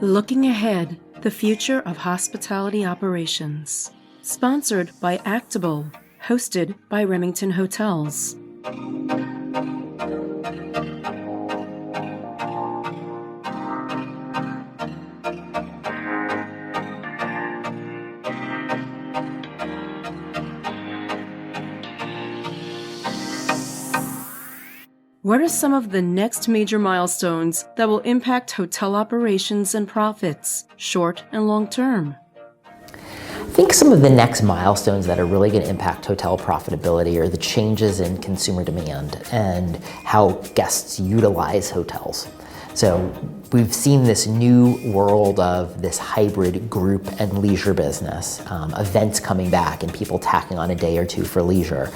Looking Ahead, the Future of Hospitality Operations. Sponsored by Actable, hosted by Remington Hotels. What are some of the next major milestones that will impact hotel operations and profits, short and long term? I think some of the next milestones that are really going to impact hotel profitability are the changes in consumer demand and how guests utilize hotels. So we've seen this new world of this hybrid group and leisure business, events coming back and people tacking on a day or two for leisure.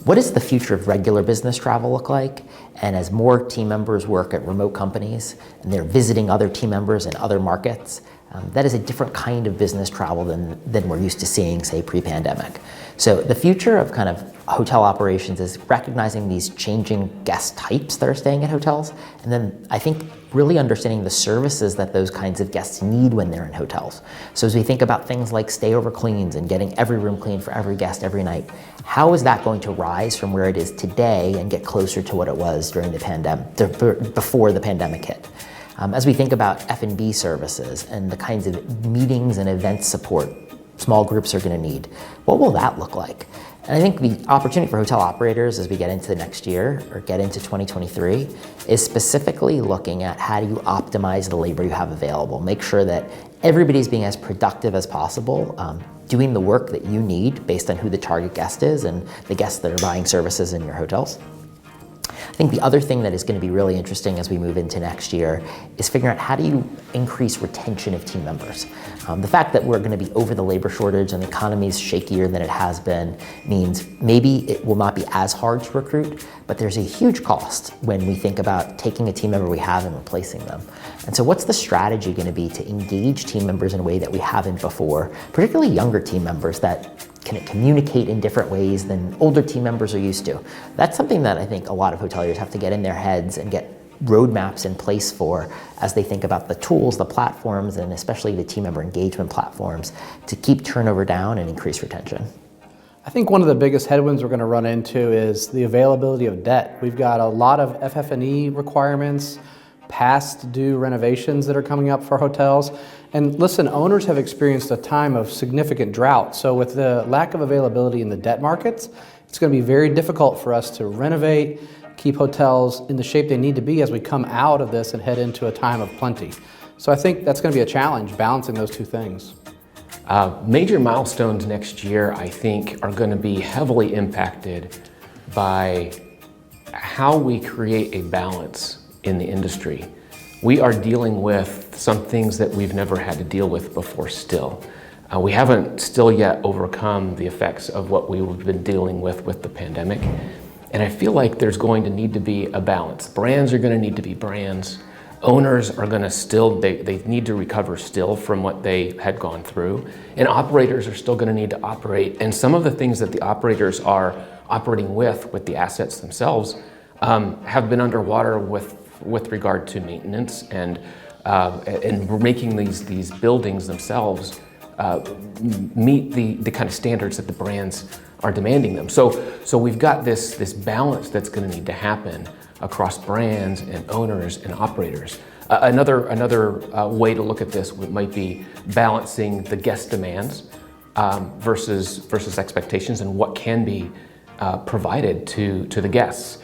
What does the future of regular business travel look like? And as more team members work at remote companies and they're visiting other team members in other markets, that is a different kind of business travel than we're used to seeing, say, pre-pandemic. So the future of kind of hotel operations is recognizing these changing guest types that are staying at hotels, and then I think really understanding the services that those kinds of guests need when they're in hotels. So as we think about things like stayover cleans and getting every room clean for every guest every night, how is that going to rise from where it is today and get closer to what it was during the pandemic, before the pandemic hit? As we think about F&B services and the kinds of meetings and event support small groups are going to need, what will that look like? And I think the opportunity for hotel operators as we get into the next year or get into 2023 is specifically looking at how do you optimize the labor you have available, make sure that everybody's being as productive as possible, doing the work that you need based on who the target guest is and the guests that are buying services in your hotels. I think the other thing that is going to be really interesting as we move into next year is figuring out how do you increase retention of team members. The fact that we're going to be over the labor shortage and the economy is shakier than it has been means maybe it will not be as hard to recruit, but there's a huge cost when we think about taking a team member we have and replacing them. And so what's the strategy going to be to engage team members in a way that we haven't before, particularly younger team members that can communicate in different ways than older team members are used to? That's something that I think a lot of hoteliers have to get in their heads and get roadmaps in place for as they think about the tools, the platforms, and especially the team member engagement platforms to keep turnover down and increase retention. I think one of the biggest headwinds we're going to run into is the availability of debt. We've got a lot of FF&E requirements, past due renovations that are coming up for hotels. And listen, owners have experienced a time of significant drought. So with the lack of availability in the debt markets, it's going to be very difficult for us to renovate, keep hotels in the shape they need to be as we come out of this and head into a time of plenty. So I think that's going to be a challenge, balancing those two things. Major milestones next year, I think, are going to be heavily impacted by how we create a balance in the industry. We are dealing with some things that we've never had to deal with before still. We haven't still yet overcome the effects of what we've been dealing with the pandemic. And I feel like there's going to need to be a balance. Brands are going to need to be brands. Owners are going to still, they need to recover still from what they had gone through. And operators are still going to need to operate. And some of the things that the operators are operating with the assets themselves, have been underwater with regard to maintenance and we're making these buildings themselves meet the kind of standards that the brands are demanding them. So we've got this balance that's going to need to happen across brands and owners and operators. Another way to look at this might be balancing the guest demands versus expectations and what can be provided to the guests.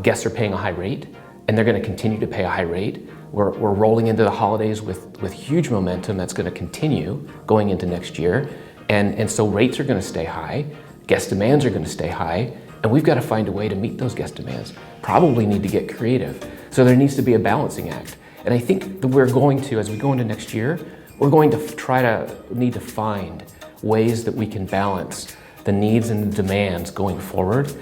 Guests are paying a high rate, and they're going to continue to pay a high rate. We're rolling into the holidays with huge momentum that's going to continue going into next year. And so rates are going to stay high, guest demands are going to stay high, and we've got to find a way to meet those guest demands. Probably need to get creative. So there needs to be a balancing act. And I think that we're going to, as we go into next year, we're going to need to find ways that we can balance the needs and the demands going forward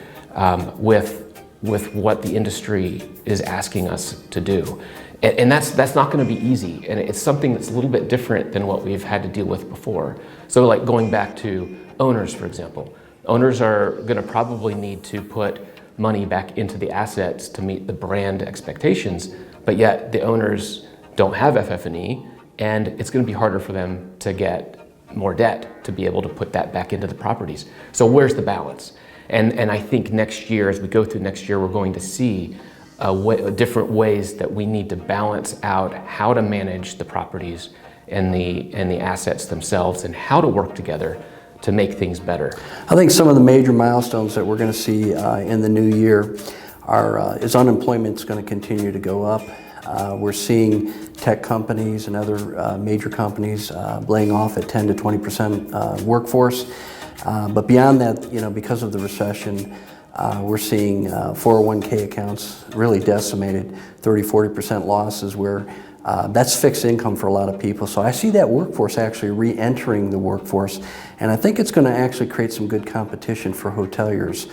with what the industry is asking us to do. And that's not going to be easy, and it's something that's a little bit different than what we've had to deal with before. So like going back to owners, for example, owners are going to probably need to put money back into the assets to meet the brand expectations, but yet the owners don't have FF&E, and it's going to be harder for them to get more debt to be able to put that back into the properties. So where's the balance? And I think next year, as we go through next year, we're going to see different ways that we need to balance out how to manage the properties and the assets themselves, and how to work together to make things better. I think some of the major milestones that we're going to see in the new year is unemployment's going to continue to go up. We're seeing tech companies and other major companies laying off at 10 to 20% workforce. But beyond that, because of the recession, we're seeing 401k accounts really decimated, 30-40% losses, where that's fixed income for a lot of people. So I see that workforce actually re-entering the workforce, and I think it's going to actually create some good competition for hoteliers.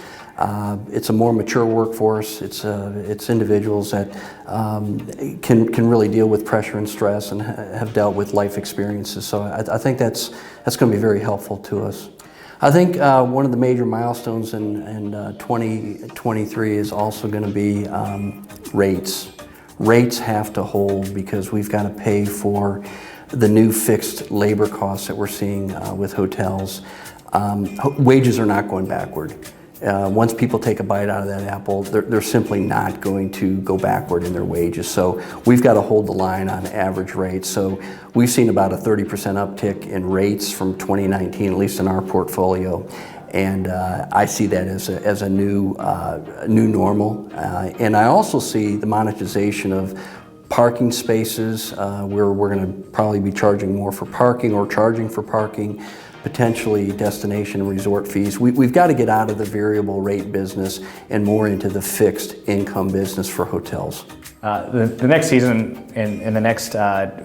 It's a more mature workforce. It's individuals that can really deal with pressure and stress and have dealt with life experiences. So I think that's going to be very helpful to us. I think one of the major milestones in 2023 is also going to be rates. Rates have to hold, because we've got to pay for the new fixed labor costs that we're seeing with hotels. Wages are not going backward. Once people take a bite out of that apple, they're simply not going to go backward in their wages. So we've got to hold the line on average rates. So we've seen about a 30% uptick in rates from 2019, at least in our portfolio. And I see that as a new normal. And I also see the monetization of parking spaces, where we're going to probably be charging more for parking, or charging for parking, potentially destination and resort fees. We've got to get out of the variable rate business and more into the fixed income business for hotels. The next season and the next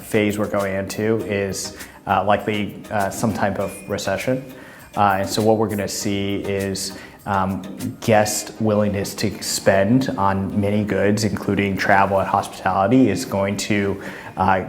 phase we're going into is likely some type of recession. And so what we're going to see is guest willingness to spend on many goods, including travel and hospitality, is going to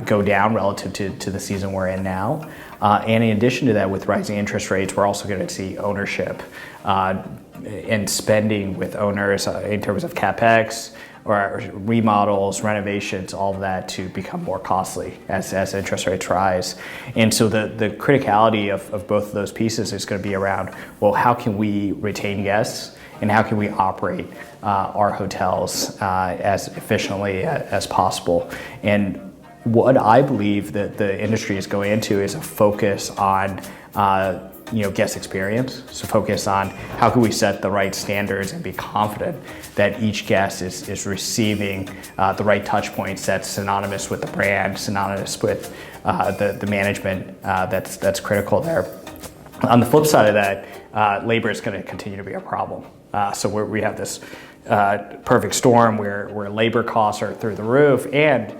go down relative to the season we're in now. And in addition to that, with rising interest rates, we're also going to see ownership and spending with owners in terms of CapEx or remodels, renovations, all of that to become more costly as interest rates rise. And so the criticality of both of those pieces is going to be around, well, how can we retain guests, and how can we operate our hotels as efficiently as possible? And what I believe that the industry is going into is a focus on guest experience. So focus on how can we set the right standards and be confident that each guest is receiving the right touch points that's synonymous with the brand, synonymous with the management that's critical there. On the flip side of that, labor is going to continue to be a problem. So we have this perfect storm where labor costs are through the roof, and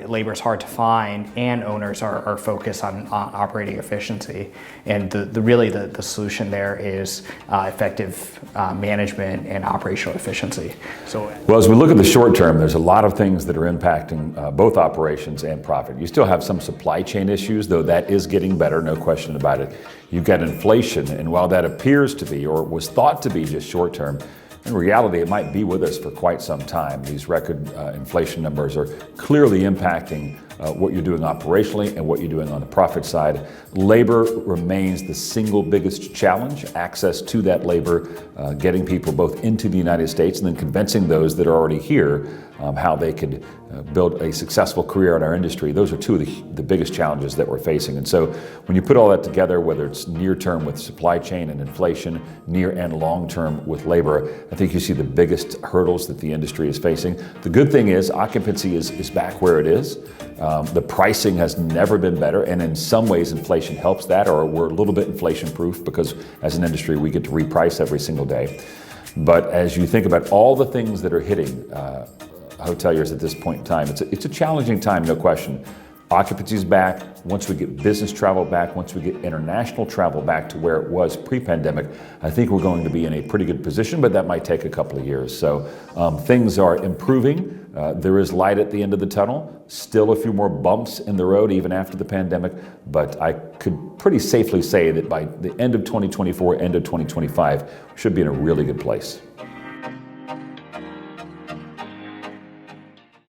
labor is hard to find, and owners are focused on operating efficiency. And the solution there is effective management and operational efficiency. Well, as we look at the short term, there's a lot of things that are impacting both operations and profit. You still have some supply chain issues, though that is getting better, no question about it. You've got inflation, and while that appears to be, or was thought to be, just short term, in reality, it might be with us for quite some time. These record inflation numbers are clearly impacting what you're doing operationally and what you're doing on the profit side. Labor remains the single biggest challenge, access to that labor, getting people both into the United States and then convincing those that are already here how they could build a successful career in our industry. Those are two of the biggest challenges that we're facing. And so when you put all that together, whether it's near term with supply chain and inflation, near and long term with labor, I think you see the biggest hurdles that the industry is facing. The good thing is occupancy is back where it is. The pricing has never been better, and in some ways inflation helps that, or we're a little bit inflation proof because as an industry we get to reprice every single day. But as you think about all the things that are hitting hoteliers at this point in time, it's a challenging time, no question. Occupancy is back. Once we get business travel back, once we get international travel back to where it was pre-pandemic, I think we're going to be in a pretty good position, but that might take a couple of years. So things are improving. There is light at the end of the tunnel. Still a few more bumps in the road even after the pandemic, but I could pretty safely say that by the end of 2024, end of 2025, we should be in a really good place.